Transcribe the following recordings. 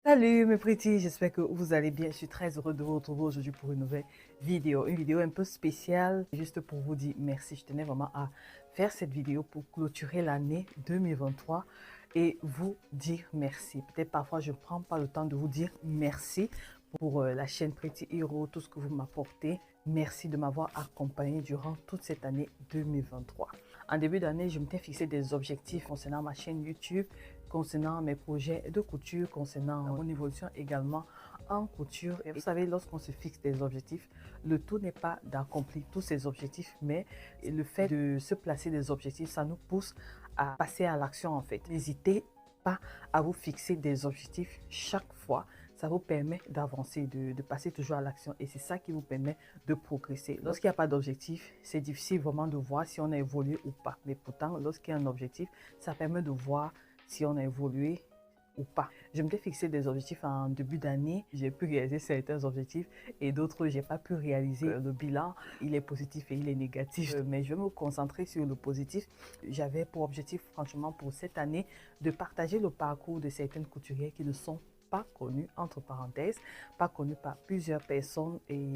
Salut mes pretty, j'espère que vous allez bien. Je suis très heureux de vous retrouver aujourd'hui pour une nouvelle vidéo. Une vidéo un peu spéciale, juste pour vous dire merci. Je tenais vraiment à faire cette vidéo pour clôturer l'année 2023 et vous dire merci. Peut-être parfois je ne prends pas le temps de vous dire merci pour la chaîne Pretty Hero, tout ce que vous m'apportez. Merci de m'avoir accompagné durant toute cette année 2023. En début d'année, je m'étais fixé des objectifs concernant ma chaîne YouTube, concernant mes projets de couture, concernant mon évolution également en couture. Et vous savez, lorsqu'on se fixe des objectifs, le tout n'est pas d'accomplir tous ces objectifs, mais le fait de se placer des objectifs, ça nous pousse à passer à l'action en fait. N'hésitez pas à vous fixer des objectifs chaque fois. Ça vous permet d'avancer, de passer toujours à l'action et c'est ça qui vous permet de progresser. Lorsqu'il n'y a pas d'objectif, c'est difficile vraiment de voir si on a évolué ou pas. Mais pourtant, lorsqu'il y a un objectif, ça permet de voir si on a évolué ou pas. Je m'étais fixé des objectifs en début d'année. J'ai pu réaliser certains objectifs et d'autres, j'ai pas pu réaliser. Le bilan, il est positif et il est négatif. Mais je vais me concentrer sur le positif. J'avais pour objectif, franchement, pour cette année, de partager le parcours de certaines couturières qui ne sont pas connues, entre parenthèses, pas connues par plusieurs personnes et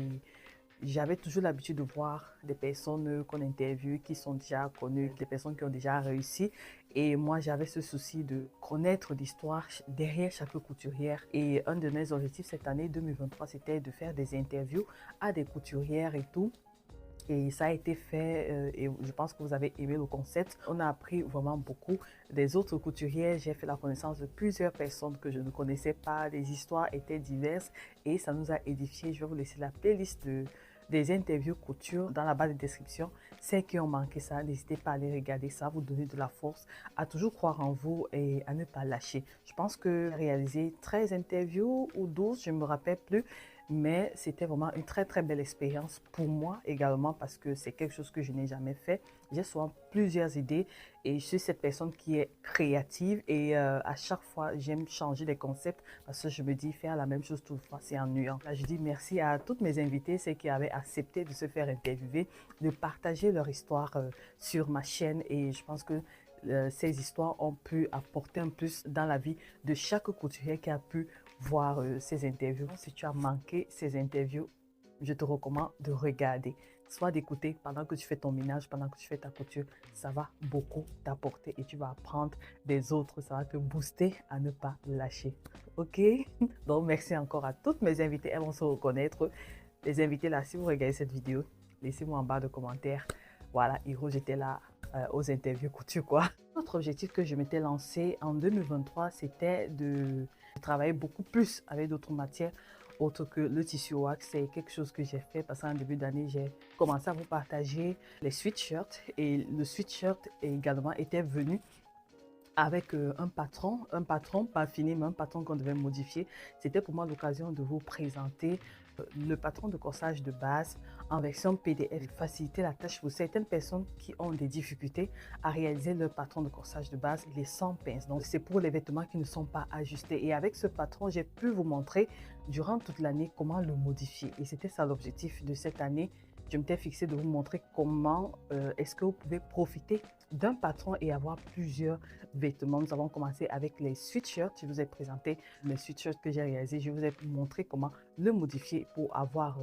j'avais toujours l'habitude de voir des personnes qu'on interviewe qui sont déjà connues, des personnes qui ont déjà réussi. Et moi, j'avais ce souci de connaître l'histoire derrière chaque couturière. Et un de mes objectifs cette année 2023, c'était de faire des interviews à des couturières et tout. Et ça a été fait et je pense que vous avez aimé le concept. On a appris vraiment beaucoup des autres couturières. J'ai fait la connaissance de plusieurs personnes que je ne connaissais pas. Les histoires étaient diverses et ça nous a édifiés. Je vais vous laisser la playlist des interviews couture dans la barre de description. Celles qui ont manqué ça, n'hésitez pas à aller regarder ça, vous donner de la force, à toujours croire en vous et à ne pas lâcher. Je pense que j'ai réalisé 13 interviews ou 12, je ne me rappelle plus. Mais c'était vraiment une très belle expérience pour moi également parce que c'est quelque chose que je n'ai jamais fait. J'ai souvent plusieurs idées et je suis cette personne qui est créative et à chaque fois j'aime changer les concepts parce que je me dis faire la même chose toute fois c'est ennuyant. Là, je dis merci à toutes mes invitées, celles qui avaient accepté de se faire interviewer, de partager leur histoire sur ma chaîne et je pense que ces histoires ont pu apporter un plus dans la vie de chaque couturier qui a pu voir ces interviews. Si tu as manqué ces interviews, je te recommande de regarder, soit d'écouter pendant que tu fais ton ménage, pendant que tu fais ta couture. Ça va beaucoup t'apporter et tu vas apprendre des autres. Ça va te booster à ne pas lâcher. Ok? Donc, merci encore à toutes mes invitées. Elles vont se reconnaître. Les invités là, si vous regardez cette vidéo, laissez-moi en bas de commentaires. Voilà, Hiro, j'étais là aux interviews couture quoi. Notre objectif que je m'étais lancé en 2023, c'était de travailler beaucoup plus avec d'autres matières autres que le tissu wax. C'est quelque chose que j'ai fait parce qu'en début d'année, j'ai commencé à vous partager les sweatshirts et le sweatshirt également était venu avec un patron pas fini, mais un patron qu'on devait modifier. C'était pour moi l'occasion de vous présenter le patron de corsage de base en version PDF, faciliter la tâche pour certaines personnes qui ont des difficultés à réaliser leur patron de corsage de base, les sans pinces. Donc, c'est pour les vêtements qui ne sont pas ajustés. Et avec ce patron, j'ai pu vous montrer durant toute l'année comment le modifier. Et c'était ça l'objectif de cette année. Je m'étais fixé de vous montrer comment est-ce que vous pouvez profiter d'un patron et avoir plusieurs vêtements. Nous avons commencé avec les sweatshirts. Je vous ai présenté les sweatshirts que j'ai réalisés. Je vous ai montré comment le modifier pour avoir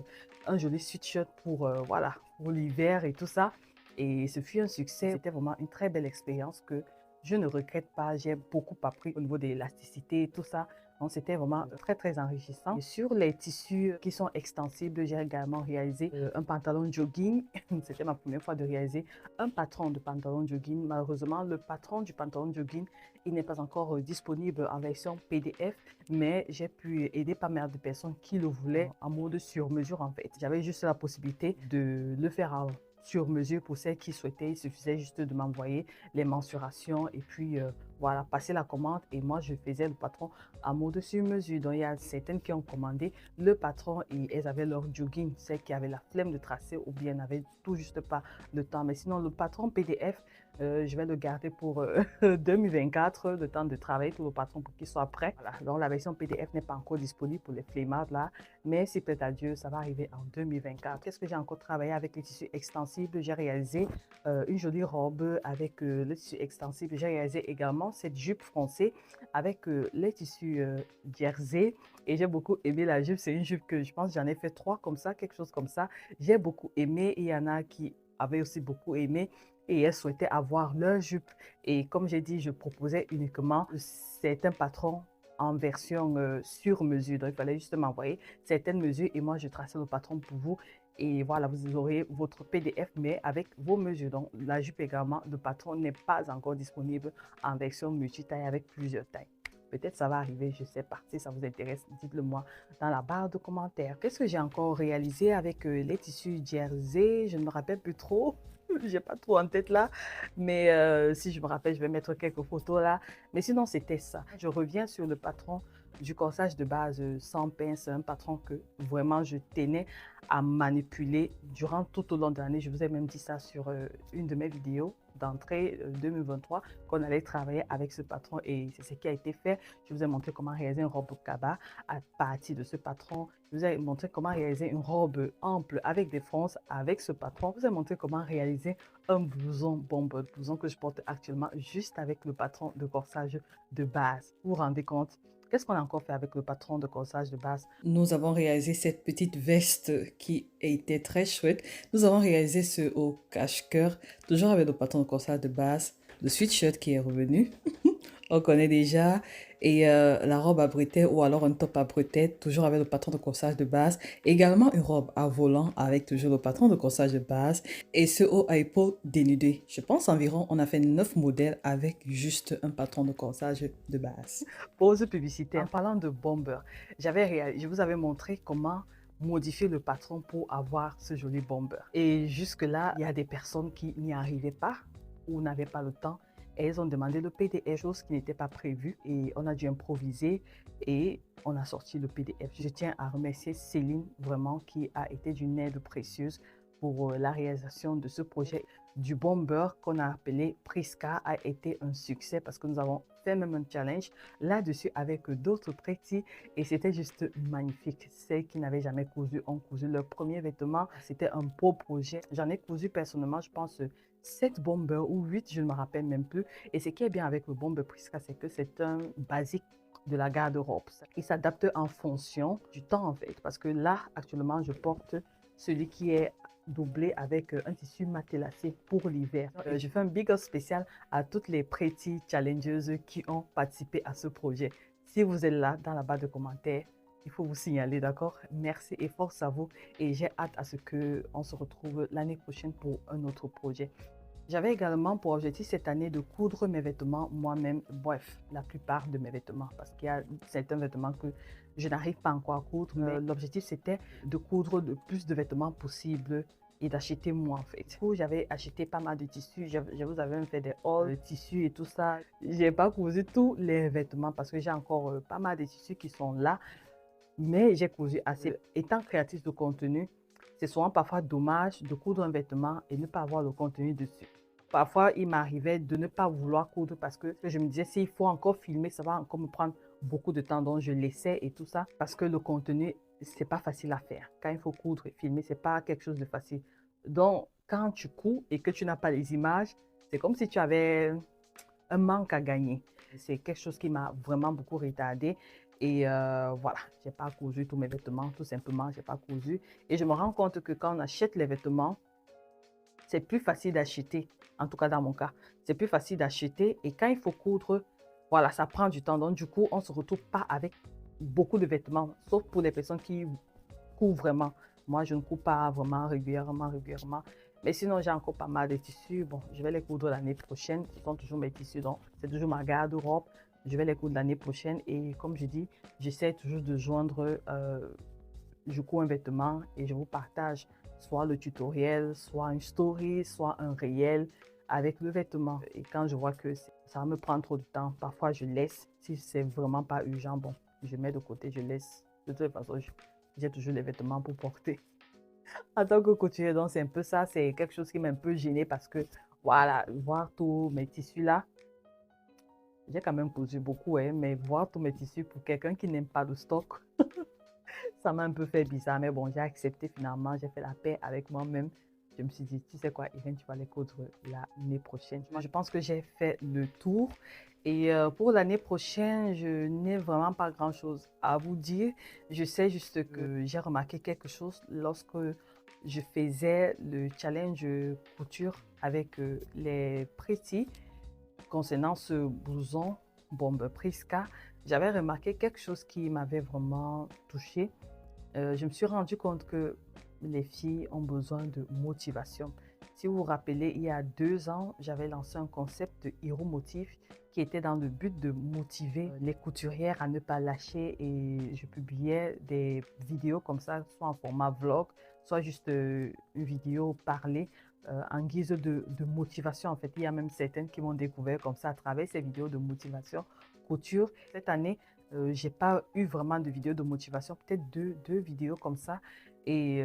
un joli sweatshirt pour, voilà, pour l'hiver et tout ça. Et ce fut un succès. C'était vraiment une très belle expérience que je ne regrette pas. J'ai beaucoup appris au niveau de l'élasticité et tout ça. Donc, c'était vraiment très enrichissant. Et sur les tissus qui sont extensibles, j'ai également réalisé un pantalon jogging. C'était ma première fois de réaliser un patron de pantalon jogging. Malheureusement, le patron du pantalon jogging, il n'est pas encore disponible en version PDF, mais j'ai pu aider pas mal de personnes qui le voulaient en mode sur mesure en fait. J'avais juste la possibilité de le faire sur mesure pour celles qui souhaitaient. Il suffisait juste de m'envoyer les mensurations et puis voilà, passer la commande et moi je faisais le patron à mode sur mesure. Donc il y a certaines qui ont commandé le patron et elles avaient leur jogging, celles qui avaient la flemme de tracer ou bien n'avaient tout juste pas le temps. Mais sinon le patron PDF, je vais le garder pour 2024, le temps de travailler pour le patron pour qu'il soit prêt. Voilà. Donc la version PDF n'est pas encore disponible pour les flemmards là, mais si plaît à Dieu, ça va arriver en 2024. Qu'est-ce que j'ai encore travaillé avec les tissus extensibles? J'ai réalisé une jolie robe avec le tissu extensible. J'ai réalisé également vraiment cette jupe foncée avec les tissus jersey. Et j'ai beaucoup aimé la jupe. C'est une jupe que je pense j'en ai fait 3 comme ça, quelque chose comme ça. J'ai beaucoup aimé. Et il y en a qui avaient aussi beaucoup aimé. Et elles souhaitaient avoir leur jupe. Et comme j'ai dit, je proposais uniquement certains patrons en version sur mesure. Donc, il fallait juste m'envoyer certaines mesures et moi, je traçais le patron pour vous. Et voilà, vous aurez votre PDF, mais avec vos mesures. Donc, la jupe également, le patron n'est pas encore disponible en version multi-taille avec plusieurs tailles. Peut-être ça va arriver, je ne sais pas. Si ça vous intéresse, dites-le moi dans la barre de commentaires. Qu'est-ce que j'ai encore réalisé avec les tissus jersey? Je ne me rappelle plus trop. J'ai pas trop en tête là, mais si je me rappelle, je vais mettre quelques photos là. Mais sinon, c'était ça. Je reviens sur le patron du corsage de base sans pince, un patron que vraiment je tenais à manipuler durant tout au long de l'année. Je vous ai même dit ça sur une de mes vidéos d'entrée 2023 qu'on allait travailler avec ce patron et c'est ce qui a été fait. Je vous ai montré comment réaliser une robe cabas à partir de ce patron. Je vous ai montré comment réaliser une robe ample avec des fronces avec ce patron. Je vous ai montré comment réaliser un blouson bomber, blouson que je porte actuellement juste avec le patron de corsage de base. Vous vous rendez compte? Qu'est-ce qu'on a encore fait avec le patron de corsage de base? Nous avons réalisé cette petite veste qui était très chouette. Nous avons réalisé ce haut cache-cœur, toujours avec le patron de corsage de base, le sweatshirt qui est revenu. On connaît déjà. Et la robe à bretelles ou alors un top à bretelles, toujours avec le patron de corsage de base. Également une robe à volant avec toujours le patron de corsage de base. Et ce haut à épaules dénudé. Je pense environ, on a fait 9 modèles avec juste un patron de corsage de base. Pause publicitaire. En parlant de bomber, je vous avais montré comment modifier le patron pour avoir ce joli bomber. Et jusque-là, il y a des personnes qui n'y arrivaient pas ou n'avaient pas le temps. Et elles ont demandé le PDF, chose qui n'était pas prévue. Et on a dû improviser et on a sorti le PDF. Je tiens à remercier Céline, vraiment, qui a été d'une aide précieuse pour la réalisation de ce projet. Du bomber qu'on a appelé Prisca a été un succès parce que nous avons fait même un challenge là-dessus avec d'autres prétis et c'était juste magnifique. Celles qui n'avaient jamais cousu ont cousu leur premier vêtement. C'était un beau projet. J'en ai cousu personnellement, je pense, 7 bombers ou 8, je ne me rappelle même plus. Et ce qui est bien avec le bomber Prisca, c'est que c'est un basique de la garde-robe. Il s'adapte en fonction du temps en fait. Parce que là, actuellement, je porte celui qui est doublé avec un tissu matelassé pour l'hiver. Je fais un big up spécial à toutes les pretty challengeuses qui ont participé à ce projet. Si vous êtes là dans la barre de commentaires, il faut vous signaler, d'accord? Merci et force à vous. Et j'ai hâte à ce qu'on se retrouve l'année prochaine pour un autre projet. J'avais également pour objectif cette année de coudre mes vêtements moi-même, bref, la plupart de mes vêtements, parce qu'il y a certains vêtements que je n'arrive pas encore à coudre, mais l'objectif c'était de coudre le plus de vêtements possible et d'acheter moi en fait. J'avais acheté pas mal de tissus, je vous avais même fait des hauls de tissus et tout ça. J'ai pas cousu tous les vêtements parce que j'ai encore pas mal de tissus qui sont là, mais j'ai cousu assez. Étant créatrice de contenu, c'est souvent parfois dommage de coudre un vêtement et ne pas avoir le contenu dessus. Parfois, il m'arrivait de ne pas vouloir coudre parce que je me disais, s'il faut encore filmer, ça va encore me prendre beaucoup de temps. Donc, je laissais et tout ça parce que le contenu, c'est pas facile à faire. Quand il faut coudre et filmer, c'est pas quelque chose de facile. Donc, quand tu couds et que tu n'as pas les images, c'est comme si tu avais un manque à gagner. C'est quelque chose qui m'a vraiment beaucoup retardé. Et voilà, j'ai pas cousu tous mes vêtements, tout simplement, j'ai pas cousu. Et je me rends compte que quand on achète les vêtements, c'est plus facile d'acheter, en tout cas dans mon cas. C'est plus facile d'acheter et quand il faut coudre, voilà, ça prend du temps. Donc du coup, on ne se retrouve pas avec beaucoup de vêtements, sauf pour les personnes qui courent vraiment. Moi, je ne cours pas vraiment régulièrement. Mais sinon, j'ai encore pas mal de tissus. Bon, je vais les coudre l'année prochaine. Ce sont toujours mes tissus, donc c'est toujours ma garde-robe. Je vais les coudre l'année prochaine. Et comme je dis, j'essaie toujours de joindre, je couds un vêtement et je vous partage soit le tutoriel, soit une story, soit un réel avec le vêtement. Et quand je vois que ça va me prendre trop de temps, parfois je laisse. Si c'est vraiment pas urgent, bon, je mets de côté, je laisse. De toute façon, j'ai toujours les vêtements pour porter. En tant que couturier, donc c'est un peu ça, c'est quelque chose qui m'a un peu gênée parce que, voilà, voir tous mes tissus là, j'ai quand même cousu beaucoup, hein, mais voir tous mes tissus pour quelqu'un qui n'aime pas le stock, ça m'a un peu fait bizarre. Mais bon, j'ai accepté finalement, j'ai fait la paix avec moi-même. Je me suis dit, tu sais quoi, Irène, tu vas les coudre l'année prochaine. Moi, je pense que j'ai fait le tour. Et pour l'année prochaine, je n'ai vraiment pas grand-chose à vous dire. Je sais juste que j'ai remarqué quelque chose lorsque je faisais le challenge couture avec les Pretty concernant ce blouson Bombe Prisca. J'avais remarqué quelque chose qui m'avait vraiment touchée. Je me suis rendu compte que les filles ont besoin de motivation. Si vous vous rappelez, il y a 2 ans, j'avais lancé un concept de Hero Motif qui était dans le but de motiver les couturières à ne pas lâcher, et je publiais des vidéos comme ça, soit en format vlog, soit juste une vidéo parlée en guise de motivation. En fait, il y a même certaines qui m'ont découvert comme ça à travers ces vidéos de motivation couture. Cette année, je n'ai pas eu vraiment de vidéos de motivation, peut-être deux vidéos comme ça. Et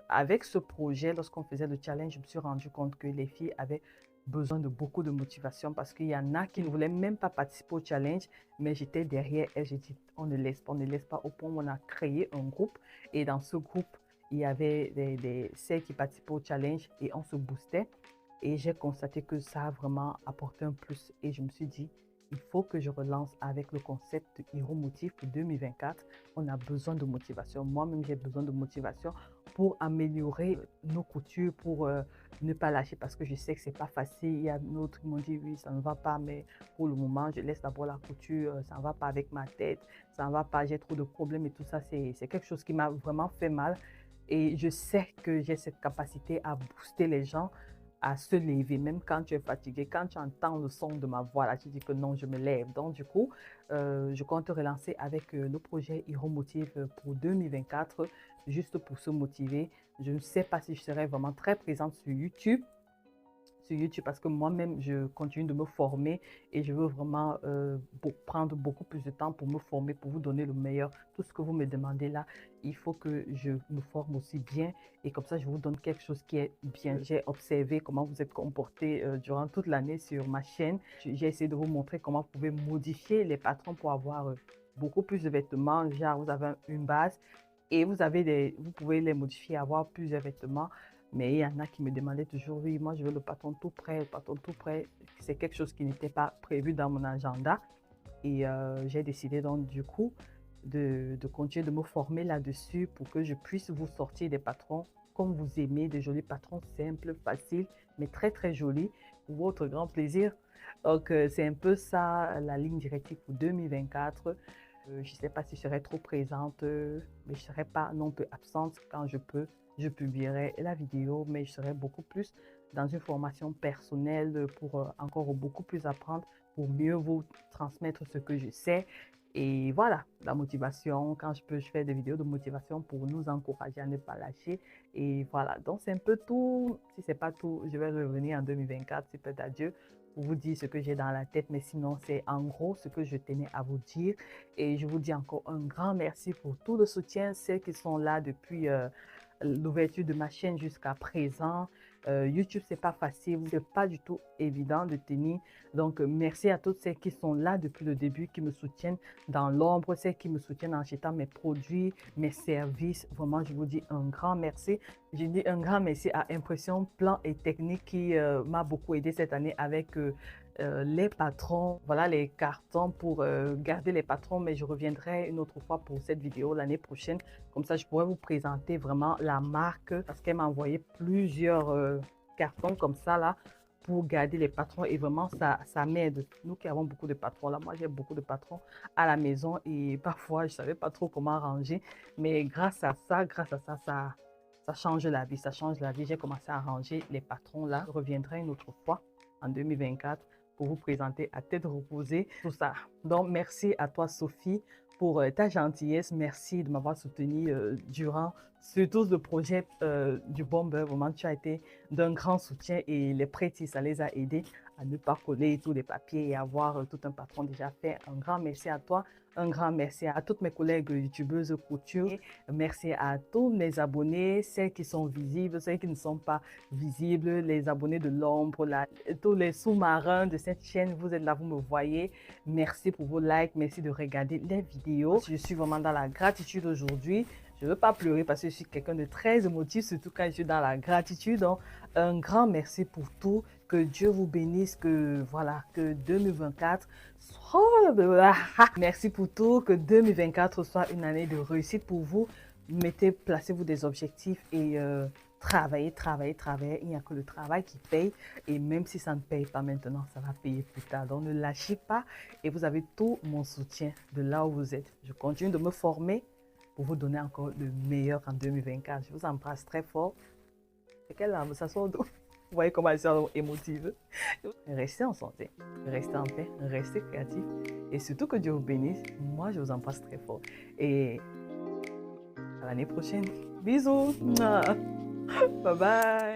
avec ce projet, lorsqu'on faisait le challenge, je me suis rendu compte que les filles avaient besoin de beaucoup de motivation, parce qu'il y en a qui ne voulaient même pas participer au challenge, mais j'étais derrière elles. J'ai dit, on ne laisse pas, au point où on a créé un groupe. Et dans ce groupe, il y avait celles qui participaient au challenge et on se boostait. Et j'ai constaté que ça a vraiment apporté un plus. Et je me suis dit, il faut que je relance avec le concept de Hero Motif pour 2024. On a besoin de motivation. Moi-même, j'ai besoin de motivation pour améliorer nos coutures, pour ne pas lâcher, parce que je sais que ce n'est pas facile. Il y a d'autres qui m'ont dit, oui, ça ne va pas, mais pour le moment, je laisse d'abord la couture. Ça ne va pas avec ma tête, ça ne va pas, j'ai trop de problèmes et tout ça. C'est quelque chose qui m'a vraiment fait mal. Et je sais que j'ai cette capacité à booster les gens à se lever, même quand tu es fatigué, quand tu entends le son de ma voix, là, tu dis que non, je me lève. Donc, du coup, je compte relancer avec le projet Hero Motive pour 2024, juste pour se motiver. Je ne sais pas si je serai vraiment très présente sur YouTube, parce que moi-même, je continue de me former et je veux vraiment prendre beaucoup plus de temps pour me former, pour vous donner le meilleur. Tout ce que vous me demandez là, il faut que je me forme aussi bien, et comme ça, je vous donne quelque chose qui est bien. J'ai observé comment vous êtes comporté durant toute l'année sur ma chaîne. J'ai essayé de vous montrer comment vous pouvez modifier les patrons pour avoir beaucoup plus de vêtements. Genre, vous avez une base et vous pouvez les modifier, avoir plusieurs vêtements. Mais il y en a qui me demandaient toujours, oui, moi je veux le patron tout prêt, le patron tout prêt. C'est quelque chose qui n'était pas prévu dans mon agenda. Et j'ai décidé donc du coup de continuer de me former là-dessus pour que je puisse vous sortir des patrons comme vous aimez, des jolis patrons simples, faciles, mais très très jolis pour votre grand plaisir. Donc c'est un peu ça la ligne directive pour 2024. Je ne sais pas si je serai trop présente, mais je ne serai pas non plus absente. Quand je peux, je publierai la vidéo, mais je serai beaucoup plus dans une formation personnelle pour encore beaucoup plus apprendre, pour mieux vous transmettre ce que je sais. Et voilà, la motivation, quand je peux, je fais des vidéos de motivation pour nous encourager à ne pas lâcher. Et voilà, donc c'est un peu tout. Si ce n'est pas tout, je vais revenir en 2024, c'est peut-être à Dieu, pour vous dire ce que j'ai dans la tête, mais sinon c'est en gros ce que je tenais à vous dire. Et je vous dis encore un grand merci pour tout le soutien, celles qui sont là depuis l'ouverture de ma chaîne jusqu'à présent. YouTube, c'est pas facile, c'est pas du tout évident de tenir. Donc, merci à toutes celles qui sont là depuis le début, qui me soutiennent dans l'ombre, celles qui me soutiennent en achetant mes produits, mes services. Vraiment, je vous dis un grand merci. Je dis un grand merci à Impression Plan et Technique qui m'a beaucoup aidé cette année avec les patrons, voilà les cartons pour garder les patrons, mais je reviendrai une autre fois pour cette vidéo l'année prochaine. Comme ça, je pourrais vous présenter vraiment la marque, parce qu'elle m'a envoyé plusieurs cartons comme ça là pour garder les patrons, et vraiment ça m'aide. Nous qui avons beaucoup de patrons là, moi j'ai beaucoup de patrons à la maison et parfois je savais pas trop comment ranger, mais grâce à ça, ça change la vie, ça change la vie. J'ai commencé à ranger les patrons là. Je reviendrai une autre fois en 2024 pour vous présenter à tête reposée tout ça. Donc, merci à toi, Sophie, pour ta gentillesse. Merci de m'avoir soutenu durant surtout le projet du Bomber. Vraiment, tu as été d'un grand soutien, et les prêtis, ça les a aidés à ne pas coller tous les papiers et avoir tout un patron déjà fait. Un grand merci à toi. Un grand merci à toutes mes collègues youtubeuses couture. Merci à tous mes abonnés, celles qui sont visibles, celles qui ne sont pas visibles, les abonnés de l'ombre, tous les sous-marins de cette chaîne. Vous êtes là, vous me voyez. Merci pour vos likes, merci de regarder les vidéos. Je suis vraiment dans la gratitude aujourd'hui. Je ne veux pas pleurer parce que je suis quelqu'un de très émotif, surtout quand je suis dans la gratitude. Donc, un grand merci pour tout. Que Dieu vous bénisse, que voilà, que 2024 soit... Merci pour tout, que 2024 soit une année de réussite pour vous. Placez-vous des objectifs et travaillez. Il n'y a que le travail qui paye. Et même si ça ne paye pas maintenant, ça va payer plus tard. Donc, ne lâchez pas et vous avez tout mon soutien de là où vous êtes. Je continue de me former pour vous donner encore le meilleur en 2024. Je vous embrasse très fort. Et quelle larme, ça sort d'où? Vous voyez comment elles sont émotives. Restez en santé, restez en paix, restez créatifs. Et surtout que Dieu vous bénisse. Moi, je vous embrasse très fort. Et à l'année prochaine. Bisous. Bye bye.